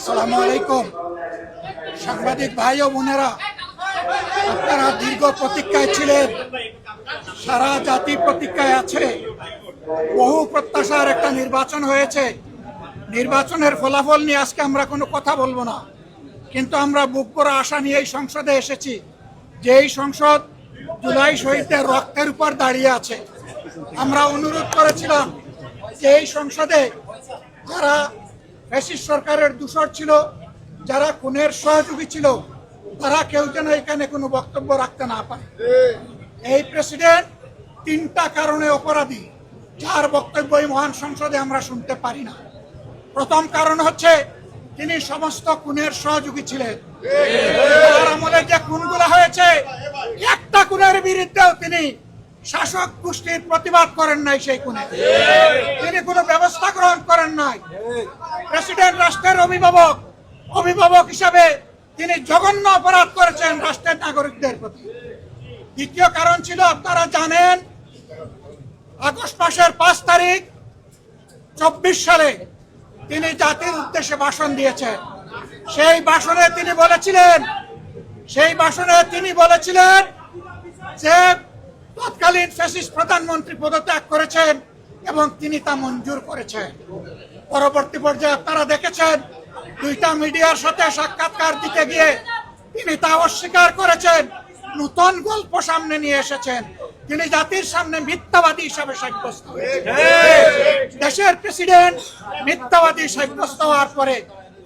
আসসালামু আলাইকুম। সাংবাদিক ভাই ও বোনেরা, আপনারা দীর্ঘ প্রতীক্ষায় ছিলেন, সারা জাতি প্রতীক্ষায় আছে। বহু প্রত্যাশার একটা নির্বাচন হয়েছে। নির্বাচনের ফলাফল নিয়ে আজকে আমরা কোনো কথা বলবো না, কিন্তু আমরা বুক করা আশা নিয়ে এই সংসদে এসেছি যে এই সংসদ জুলাই শহীদদের রক্তের উপর দাঁড়িয়ে আছে। আমরা অনুরোধ করেছিলাম যে এই সংসদে যারা ফ্যাসিস্ট সরকারের দূষর ছিল, যারা খুনের সহযোগী ছিল, তারা কেউ যেন এখানে কোনো বক্তব্য রাখতে না পারে। এই প্রেসিডেন্ট তিনটা কারণে অপরাধী, যার বক্তব্য এই মহান সংসদে আমরা শুনতে পারি না। প্রথম কারণ হচ্ছে তিনি সমস্ত খুনের সহযোগী ছিলেন। তার আমলে যে খুনগুলো হয়েছে, একটা খুনের বিরুদ্ধেও তিনি শাসক গোষ্ঠীর প্রতিবাদ করেন নাই। সেই খুনে তিনি কোনো ব্যবস্থা গ্রহণ করেন নাই। প্রেসিডেন্ট রাষ্ট্রের অভিভাবক হিসাবে তিনি জঘন্য অপরাধ করেছেন রাষ্ট্রের নাগরিকদের প্রতি। দ্বিতীয় কারণ ছিল, আপনারা জানেন, আগস্ট মাসের 5 তারিখ 24 সালে তিনি জাতির উদ্দেশ্যে ভাষণ দিয়েছেন। সেই ভাষণে তিনি বলেছিলেন যে তৎকালীন ফ্যাসিস্ট প্রধানমন্ত্রী পদত্যাগ করেছেন এবং তিনি তা মঞ্জুর করেছেন। পরবর্তী পর্যায়ে আপনারা দেখেছেন, 2টা মিডিয়ার সাথে সাক্ষাৎকার দিতে গিয়ে তিনি তা অস্বীকার করেছেন। নতুন গল্প সামনে নিয়ে এসেছেন। তিনি জাতির সামনে মিথ্যাবাদী হিসাবে সাব্যস্ত হয়েছেন। দেশের প্রেসিডেন্ট মিথ্যাবাদী সাব্যস্ত হওয়ার পরে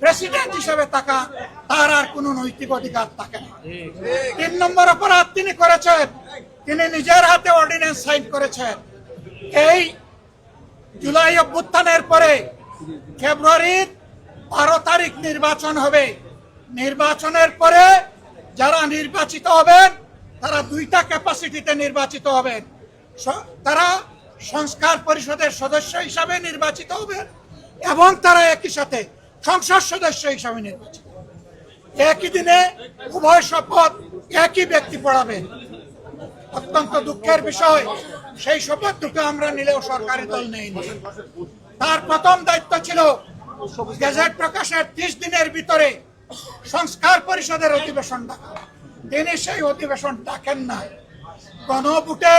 প্রেসিডেন্ট হিসেবে তার আর কোনো নৈতিক অধিকার থাকে না। 3 নম্বর অপরাধ তিনি করেছেন, তিনি নিজের হাতে অর্ডিন্যান্স সাইন করেছেন। এই জুলাই অভ্যুত্থানের পরে ফেব্রুয়ারির 12 তারিখ নির্বাচন হবে। নির্বাচনের পরে যারা নির্বাচিত হবেন তারা 2টা ক্যাপাসিটিতে নির্বাচিত হবেন। তারা সংস্কার পরিষদের সদস্য হিসাবে নির্বাচিত হবেন এবং তারা একই সাথে সংসদ সদস্য হিসাবে নির্বাচিত হবেন। একই দিনে উভয় শপথ একই ব্যক্তি পড়াবেন। অত্যন্ত দুঃখের বিষয়, সেই শপথ দুটো আমরা নিলেও সরকারি দল নেয়নি। তার প্রথম দায়িত্ব ছিল গেজেট প্রকাশের 30 দিনের ভিতরে সংস্কার পরিষদের অধিবেশন ডাকা। তিনি সেই অধিবেশন ডাকেন না। গণভোটে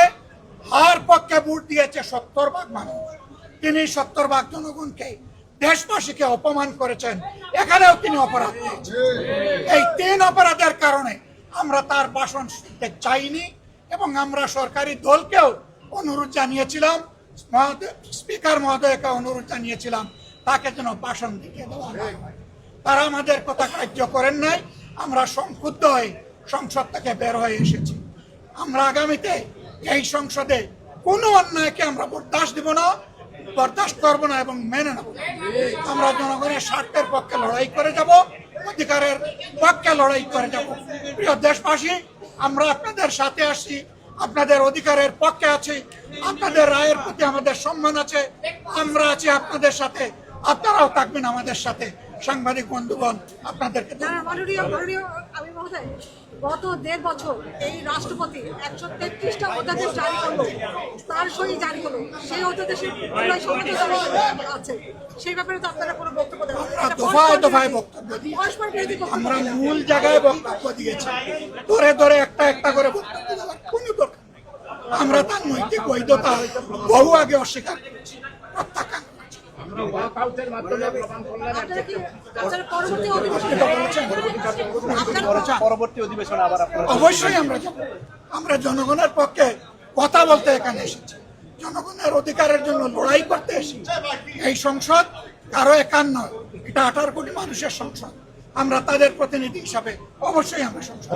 হার পক্ষে ভোট দিয়েছে 70% মানুষ। তিনি 70% জনগণকে, দেশবাসীকে অপমান করেছেন। এখানেও তিনি অপরাধ করেছেন। এই 3 অপরাধের কারণে আমরা তার ভাষণ শুনতে চাইনি এবং আমরা সরকারি দলকেও অনুরোধ জানিয়েছিলাম, স্পিকার মহোদয়কে অনুরোধ জানিয়েছিলাম তাকে যেন ভাষণ দিতে দেওয়া হয়। তারা আমাদের কথা কার্য করেন নাই। আমরা সংক্ষুব্ধ হয়ে সংসদ থেকে বের হয়ে এসেছি। আমরা আগামীতে এই সংসদে কোনো অন্যায়কে আমরা বরদাস্ত করব না এবং মেনে নেব। আমরা জনগণের স্বার্থের পক্ষে লড়াই করে যাব, অধিকারের পক্ষে লড়াই করে যাব। প্রিয় দেশবাসী, আমরা আপনাদের সাথে আসছি, আপনাদের অধিকারের পক্ষে আছি, আপনাদের রায়ের প্রতি আমাদের সম্মান আছে। আমরা আছি আপনাদের সাথে, আপনারাও থাকবেন আমাদের সাথে। সাংবাদিক বন্ধুগণ, আপনাদেরকে গত 1.5 বছর এই রাষ্ট্রপতি 133টা অধ্যাদেশ জারি করলো, তার সই জারি করলো। সেই অধ্যাদেশের আছে, সেই ব্যাপারে তো আপনারা কোনো বক্তব্য দেন? দফায় বক্তব্য দিই, আমরা মূল জায়গায় বক্তব্য দিয়েছি। ধরে একটা করে বক্তব্য দেওয়ার কোনো দরকার নেই। আমরা তার নৈতিক বৈধতা বহু আগে অস্বীকার করেছি, প্রত্যাখ্যান করেছি। অবশ্যই আমরা জনগণের পক্ষে কথা বলতে এখানে এসেছি, জনগণের অধিকারের জন্য লড়াই করতে এসেছি। এই সংসদ কারো একার নয়, এটা 18 কোটি মানুষের সংসদ। আমরা তাদের প্রতিনিধি হিসাবে অবশ্যই আমরা সংসদ